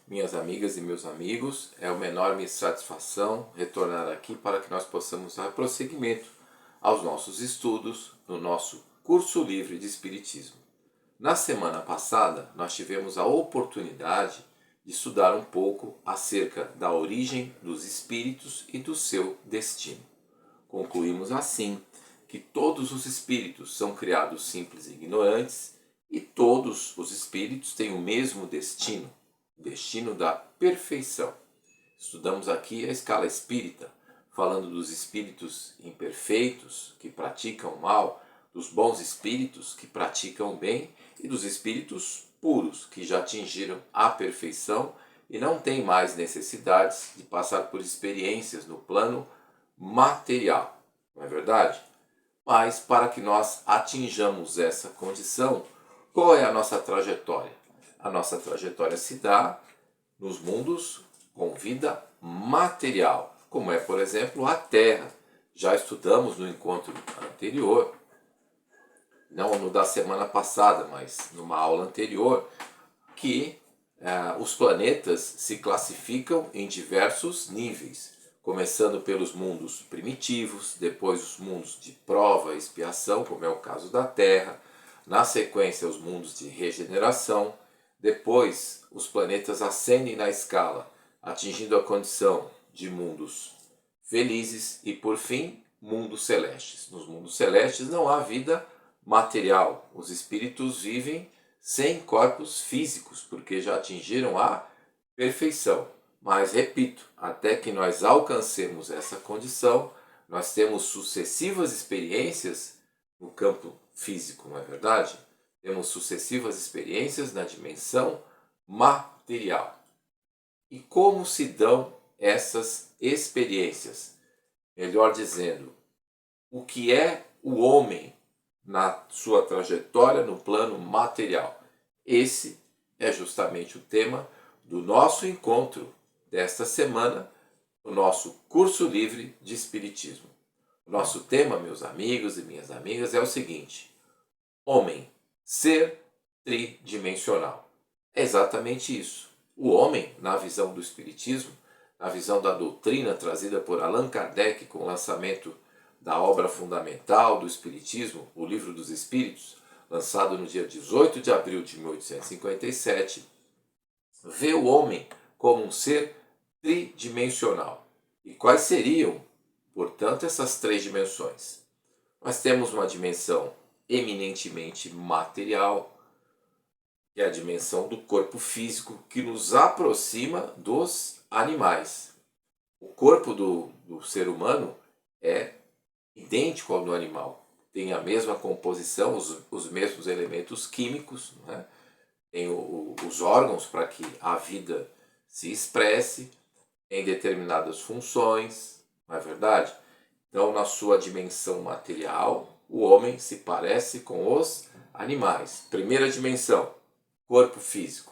minhas amigas e meus amigos. É uma enorme satisfação retornar aqui para que nós possamos dar prosseguimento aos nossos estudos no nosso curso livre de Espiritismo. Na semana passada, nós tivemos a oportunidade de estudar um pouco acerca da origem dos espíritos e do seu destino. Concluímos assim que todos os espíritos são criados simples e ignorantes e todos os espíritos têm o mesmo destino, o destino da perfeição. Estudamos aqui a escala espírita, falando dos espíritos imperfeitos que praticam o mal, dos bons espíritos que praticam o bem e dos espíritos puros que já atingiram a perfeição e não têm mais necessidades de passar por experiências no plano material. Não é verdade? Mas para que nós atinjamos essa condição, qual é a nossa trajetória? A nossa trajetória se dá nos mundos com vida material, como é, por exemplo, a Terra. Já estudamos no encontro anterior, não no da semana passada, mas numa aula anterior, que os planetas se classificam em diversos níveis, começando pelos mundos primitivos, depois os mundos de prova e expiação, como é o caso da Terra, na sequência os mundos de regeneração, depois os planetas ascendem na escala, atingindo a condição de mundos felizes e, por fim, mundos celestes. Nos mundos celestes não há vida material, os espíritos vivem sem corpos físicos, porque já atingiram a perfeição. Mas, repito, até que nós alcancemos essa condição, nós temos sucessivas experiências no campo físico, não é verdade? Temos sucessivas experiências na dimensão material. E como se dão essas experiências? Melhor dizendo, o que é o homem na sua trajetória no plano material? Esse é justamente o tema do nosso encontro desta semana, no nosso curso livre de Espiritismo. O nosso tema, meus amigos e minhas amigas, é o seguinte: homem, ser tridimensional. É exatamente isso. O homem, na visão do Espiritismo, na visão da doutrina trazida por Allan Kardec com o lançamento da obra fundamental do Espiritismo, o Livro dos Espíritos, lançado no dia 18 de abril de 1857, vê o homem como um ser tridimensional. E quais seriam, portanto, essas três dimensões? Nós temos uma dimensão eminentemente material, que é a dimensão do corpo físico, que nos aproxima dos animais. O corpo do ser humano é idêntico ao do animal, tem a mesma composição, os mesmos elementos químicos, né? Tem os órgãos para que a vida se expresse em determinadas funções, não é verdade? Então, na sua dimensão material, o homem se parece com os animais. Primeira dimensão, corpo físico.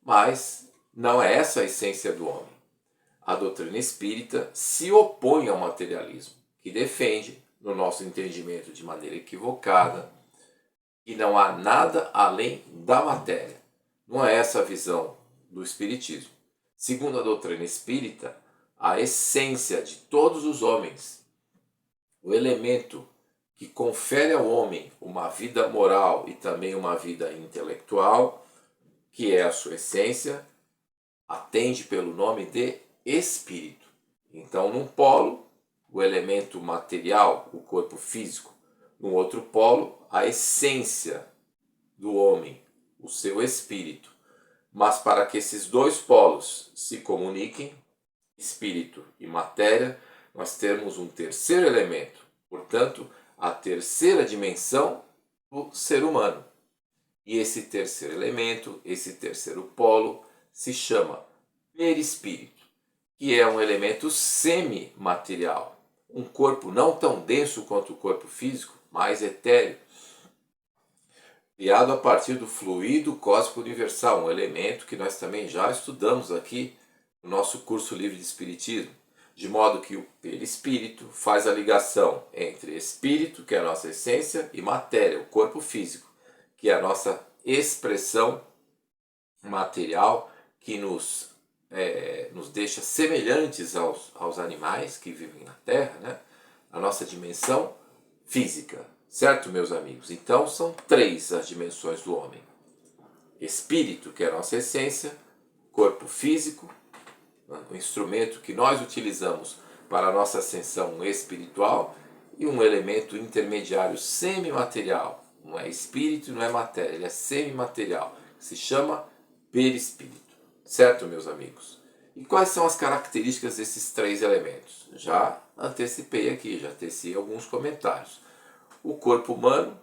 Mas não é essa a essência do homem. A doutrina espírita se opõe ao materialismo, que defende, no nosso entendimento de maneira equivocada, que não há nada além da matéria. Não é essa a visão do Espiritismo. Segundo a doutrina espírita, a essência de todos os homens, o elemento que confere ao homem uma vida moral e também uma vida intelectual, que é a sua essência, atende pelo nome de espírito. Então, num polo, o elemento material, o corpo físico; no outro polo, a essência do homem, o seu espírito. Mas para que esses dois polos se comuniquem, espírito e matéria, nós temos um terceiro elemento, portanto, a terceira dimensão do ser humano. E esse terceiro elemento, esse terceiro polo, se chama perispírito, que é um elemento semimaterial, um corpo não tão denso quanto o corpo físico, mais etéreo, criado a partir do fluido cósmico universal, um elemento que nós também já estudamos aqui no nosso curso livre de Espiritismo, de modo que o perispírito faz a ligação entre espírito, que é a nossa essência, e matéria, o corpo físico, que é a nossa expressão material, que nos deixa semelhantes aos animais que vivem na Terra, né? A nossa dimensão física, certo, meus amigos? Então são três as dimensões do homem: espírito, que é a nossa essência; corpo físico, o instrumento que nós utilizamos para a nossa ascensão espiritual; e um elemento intermediário semimaterial, não é espírito, não é matéria, ele é semimaterial, que se chama perispírito. Certo, meus amigos? E quais são as características desses três elementos? Já antecipei aqui, já teci alguns comentários. O corpo humano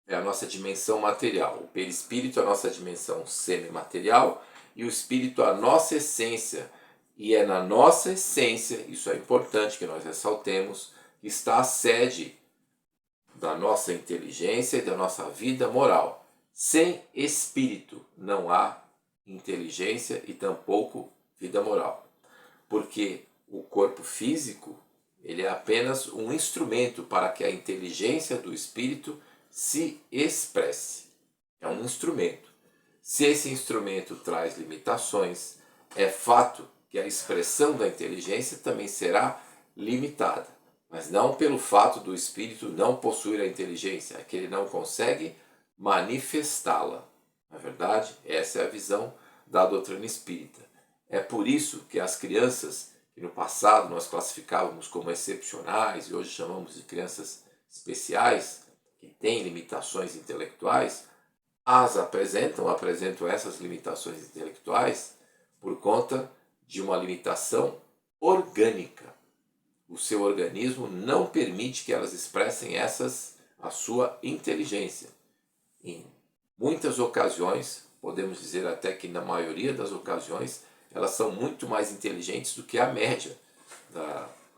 é a nossa dimensão material, o perispírito é a nossa dimensão semimaterial e o espírito a nossa essência. E é na nossa essência, isso é importante que nós ressaltemos, que está a sede da nossa inteligência e da nossa vida moral. Sem espírito não há inteligência e tampouco vida moral. Porque o corpo físico, ele é apenas um instrumento para que a inteligência do espírito se expresse. É um instrumento. Se esse instrumento traz limitações, é fato que a expressão da inteligência também será limitada. Mas não pelo fato do espírito não possuir a inteligência, é que ele não consegue manifestá-la. Na verdade, essa é a visão da doutrina espírita. É por isso que as crianças, que no passado nós classificávamos como excepcionais e hoje chamamos de crianças especiais, que têm limitações intelectuais, apresentam essas limitações intelectuais por conta de uma limitação orgânica. O seu organismo não permite que elas expressem a sua inteligência. Em muitas ocasiões, podemos dizer até que na maioria das ocasiões, elas são muito mais inteligentes do que a média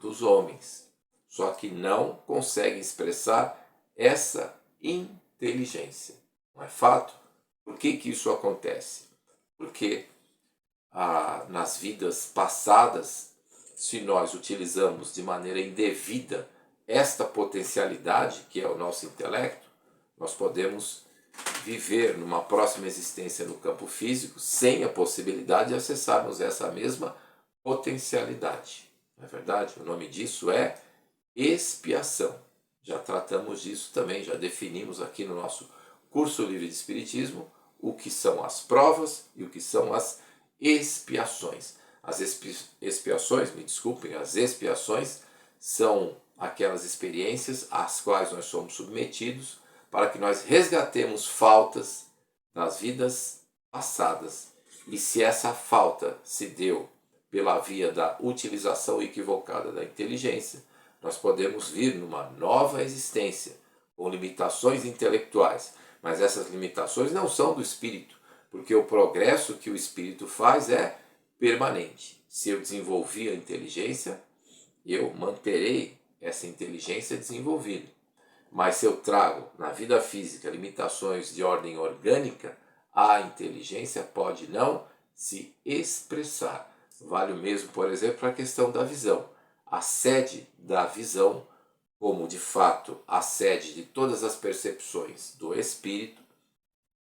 dos homens. Só que não conseguem expressar essa inteligência. Não é fato? Por que isso acontece? Porque nas vidas passadas, se nós utilizamos de maneira indevida esta potencialidade, que é o nosso intelecto, nós podemos viver numa próxima existência no campo físico sem a possibilidade de acessarmos essa mesma potencialidade. Não é verdade? O nome disso é expiação. Já tratamos disso também, já definimos aqui no nosso curso livre de Espiritismo o que são as provas e o que são as expiações. As expiações, me desculpem, as expiações são aquelas experiências às quais nós somos submetidos para que nós resgatemos faltas das vidas passadas. E se essa falta se deu pela via da utilização equivocada da inteligência, nós podemos vir numa nova existência com limitações intelectuais. Mas essas limitações não são do espírito, porque o progresso que o espírito faz é permanente. Se eu desenvolvi a inteligência, eu manterei essa inteligência desenvolvida. Mas se eu trago na vida física limitações de ordem orgânica, a inteligência pode não se expressar. Vale o mesmo, por exemplo, para a questão da visão. A sede da visão, como de fato a sede de todas as percepções do espírito,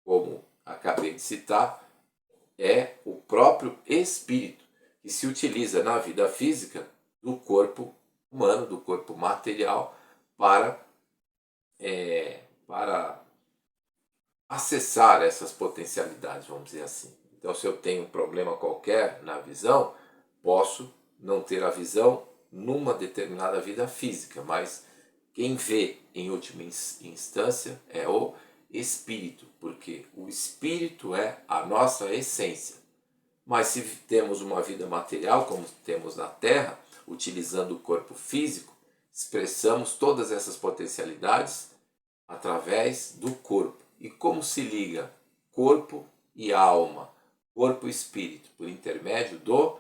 como acabei de citar, é o próprio espírito, que se utiliza na vida física do corpo humano, do corpo material, para acessar essas potencialidades, vamos dizer assim. Então, se eu tenho um problema qualquer na visão, posso não ter a visão numa determinada vida física, mas quem vê em última instância é o espírito, porque o espírito é a nossa essência. Mas se temos uma vida material, como temos na Terra, utilizando o corpo físico, expressamos todas essas potencialidades através do corpo. E como se liga corpo e alma, corpo e espírito? Por intermédio do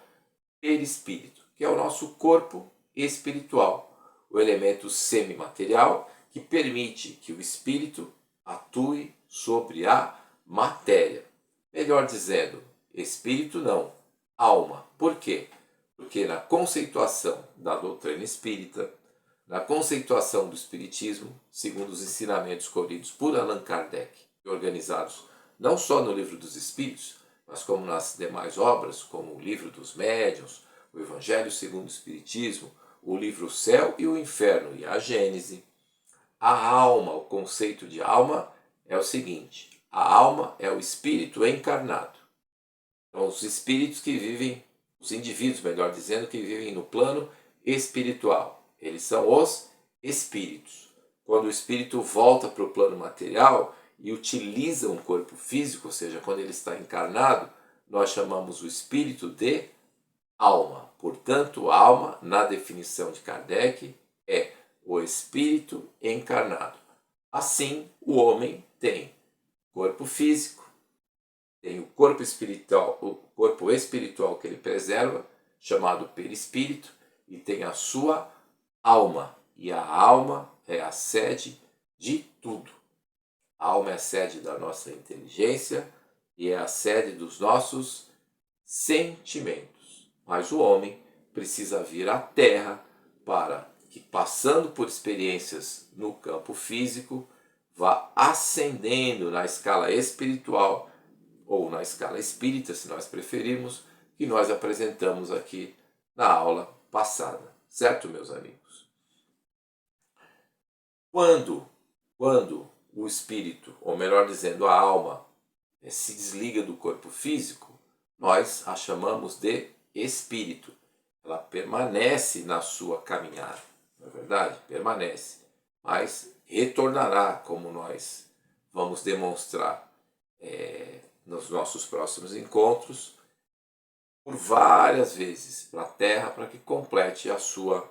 perispírito, que é o nosso corpo espiritual, o elemento semimaterial que permite que o espírito atue sobre a matéria. Melhor dizendo, espírito não, alma. Por quê? Porque na conceituação da doutrina espírita, na conceituação do espiritismo, segundo os ensinamentos colhidos por Allan Kardec e organizados não só no Livro dos Espíritos, mas como nas demais obras, como o Livro dos Médiuns, o Evangelho segundo o Espiritismo, o livro Céu e o Inferno e a Gênese, a alma, o conceito de alma é o seguinte: a alma é o espírito encarnado. Então, os espíritos que vivem, os indivíduos, melhor dizendo, que vivem no plano espiritual. Eles são os espíritos. Quando o espírito volta para o plano material e utiliza um corpo físico, ou seja, quando ele está encarnado, nós chamamos o espírito de alma. Portanto, alma, na definição de Kardec, é o espírito encarnado. Assim, o homem tem corpo físico, tem o corpo espiritual que ele preserva, chamado perispírito, e tem a sua alma. E a alma é a sede de tudo. A alma é a sede da nossa inteligência e é a sede dos nossos sentimentos. Mas o homem precisa vir à Terra para que, passando por experiências no campo físico, vá ascendendo na escala espiritual, ou na escala espírita, se nós preferirmos, que nós apresentamos aqui na aula passada. Certo, meus amigos? Quando o espírito, ou melhor dizendo, a alma, se desliga do corpo físico, nós a chamamos de espírito. Ela permanece na sua caminhada, não é verdade? Permanece, mas retornará, como nós vamos demonstrar nos nossos próximos encontros, por várias vezes para a Terra, para que complete a sua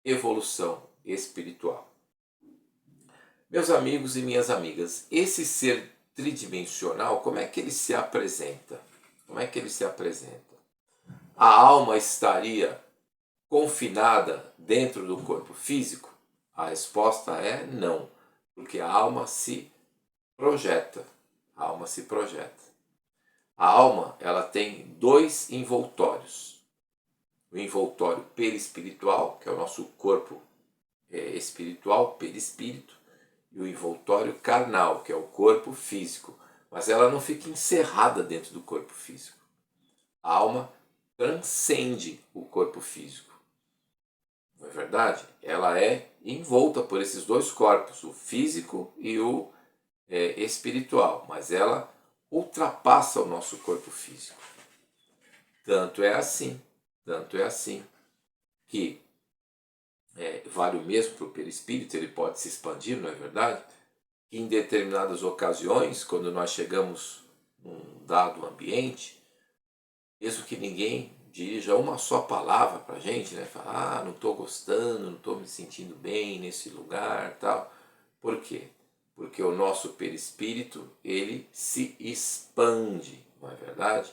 evolução espiritual. Meus amigos e minhas amigas, esse ser tridimensional, como é que ele se apresenta? Como é que ele se apresenta? A alma estaria confinada dentro do corpo físico? A resposta é não, porque a alma se projeta. A alma se projeta. A alma, ela tem dois envoltórios. O envoltório perispiritual, que é o nosso corpo espiritual, perispírito, e o envoltório carnal, que é o corpo físico. Mas ela não fica encerrada dentro do corpo físico. A alma transcende o corpo físico. Não é verdade? Ela é envolta por esses dois corpos, o físico e o espiritual, mas ela ultrapassa o nosso corpo físico. Tanto é assim que vale o mesmo para o perispírito, ele pode se expandir, não é verdade? Que em determinadas ocasiões, quando nós chegamos num dado ambiente, mesmo que ninguém dirija uma só palavra para a gente, né? Fala, não estou gostando, não estou me sentindo bem nesse lugar, tal. Por quê? Porque o nosso perispírito, ele se expande, não é verdade?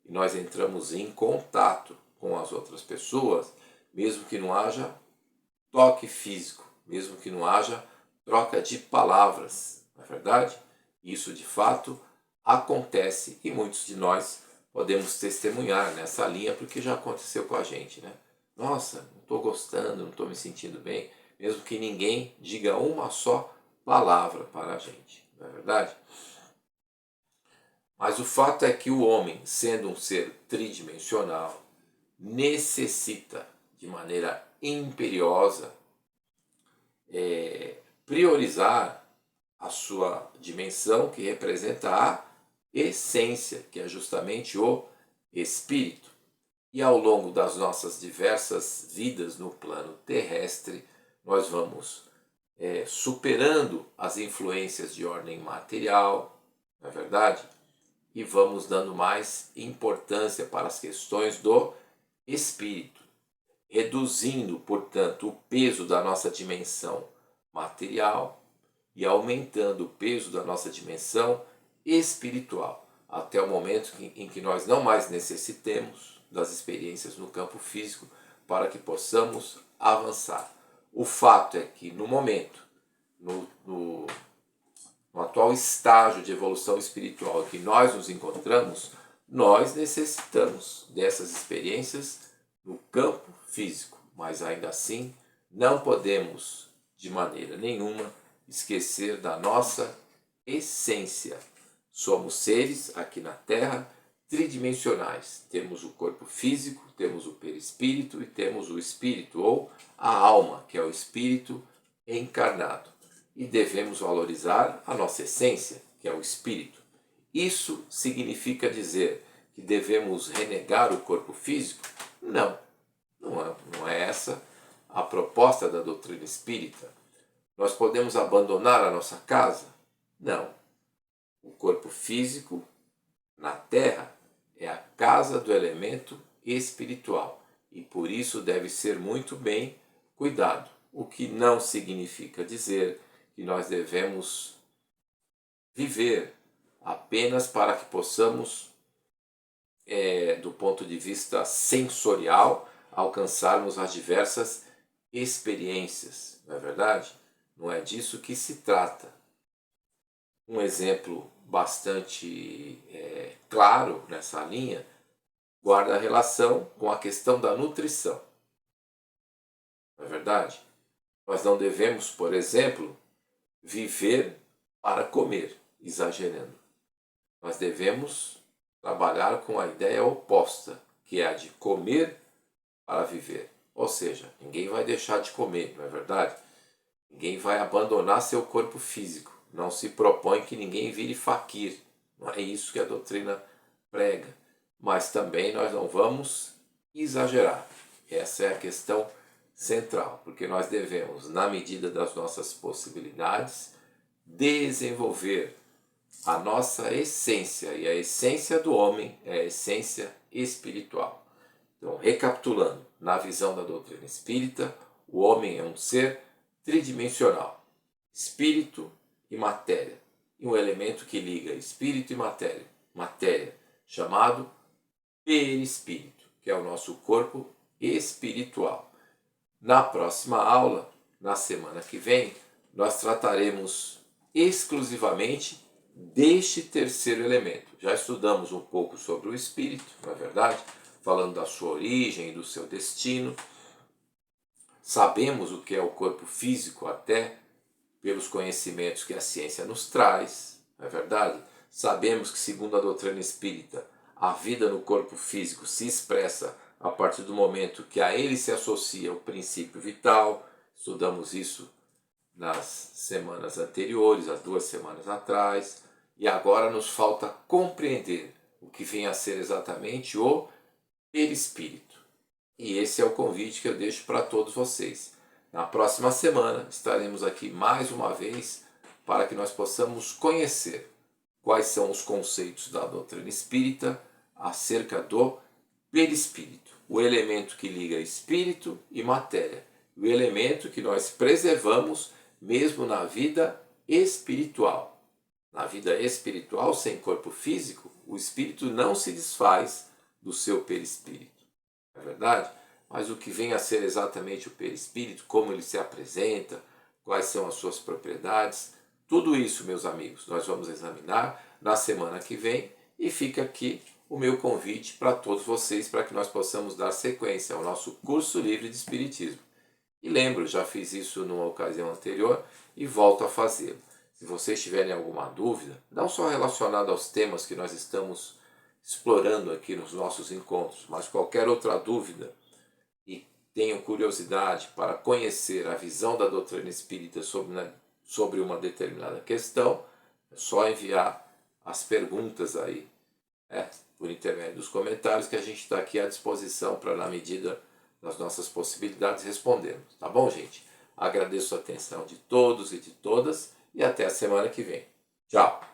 E nós entramos em contato com as outras pessoas, mesmo que não haja toque físico, mesmo que não haja troca de palavras, não é verdade? Isso de fato acontece e muitos de nós podemos testemunhar nessa linha porque já aconteceu com a gente, né? Nossa, não estou gostando, não estou me sentindo bem, mesmo que ninguém diga uma só palavra para a gente, não é verdade? Mas o fato é que o homem, sendo um ser tridimensional, necessita de maneira imperiosa priorizar a sua dimensão, que representa a essência, que é justamente o espírito. E ao longo das nossas diversas vidas no plano terrestre, nós vamos superando as influências de ordem material, não é verdade? E vamos dando mais importância para as questões do espírito, reduzindo, portanto, o peso da nossa dimensão material e aumentando o peso da nossa dimensão espiritual, até o momento em que nós não mais necessitemos das experiências no campo físico para que possamos avançar. O fato é que no momento, no atual estágio de evolução espiritual em que nós nos encontramos, nós necessitamos dessas experiências no campo físico, mas ainda assim não podemos de maneira nenhuma esquecer da nossa essência. Somos seres aqui na Terra tridimensionais. Temos o corpo físico, temos o perispírito e temos o espírito, ou a alma, que é o espírito encarnado. E devemos valorizar a nossa essência, que é o espírito. Isso significa dizer que devemos renegar o corpo físico? Não, não é essa a proposta da doutrina espírita. Nós podemos abandonar a nossa casa? Não. O corpo físico na Terra é a casa do elemento espiritual e por isso deve ser muito bem cuidado. O que não significa dizer que nós devemos viver apenas para que possamos, do ponto de vista sensorial, alcançarmos as diversas experiências, não é verdade? Não é disso que se trata. Um exemplo bastante claro nessa linha guarda relação com a questão da nutrição. Não é verdade? Nós não devemos, por exemplo, viver para comer, exagerando. Nós devemos trabalhar com a ideia oposta, que é a de comer para viver. Ou seja, ninguém vai deixar de comer, não é verdade? Ninguém vai abandonar seu corpo físico. Não se propõe que ninguém vire faquir. Não é isso que a doutrina prega. Mas também nós não vamos exagerar. Essa é a questão central, porque nós devemos, na medida das nossas possibilidades, desenvolver a nossa essência. E a essência do homem é a essência espiritual. Então, recapitulando, na visão da doutrina espírita, o homem é um ser tridimensional, espírito e matéria, e um elemento que liga espírito e matéria, chamado perispírito, que é o nosso corpo espiritual. Na próxima aula, na semana que vem, nós trataremos exclusivamente deste terceiro elemento. Já estudamos um pouco sobre o espírito, não é verdade? Falando da sua origem e do seu destino. Sabemos o que é o corpo físico até pelos conhecimentos que a ciência nos traz, não é verdade? Sabemos que, segundo a doutrina espírita, a vida no corpo físico se expressa a partir do momento que a ele se associa o princípio vital. Estudamos isso nas semanas anteriores, as 2 semanas atrás, e agora nos falta compreender o que vem a ser exatamente o perispírito. E esse é o convite que eu deixo para todos vocês. Na próxima semana estaremos aqui mais uma vez para que nós possamos conhecer quais são os conceitos da doutrina espírita acerca do perispírito, o elemento que liga espírito e matéria, o elemento que nós preservamos mesmo na vida espiritual. Na vida espiritual, sem corpo físico, o espírito não se desfaz do seu perispírito. É verdade? Mas o que vem a ser exatamente o perispírito, como ele se apresenta, quais são as suas propriedades, tudo isso, meus amigos, nós vamos examinar na semana que vem e fica aqui o meu convite para todos vocês para que nós possamos dar sequência ao nosso curso livre de Espiritismo. E lembro, já fiz isso numa ocasião anterior e volto a fazê-lo. Se vocês tiverem alguma dúvida, não só relacionada aos temas que nós estamos explorando aqui nos nossos encontros, mas qualquer outra dúvida e tenham curiosidade para conhecer a visão da doutrina espírita sobre uma determinada questão, é só enviar as perguntas aí, por intermédio dos comentários, que a gente está aqui à disposição para, na medida das nossas possibilidades, respondermos. Tá bom, gente? Agradeço a atenção de todos e de todas e até a semana que vem. Tchau!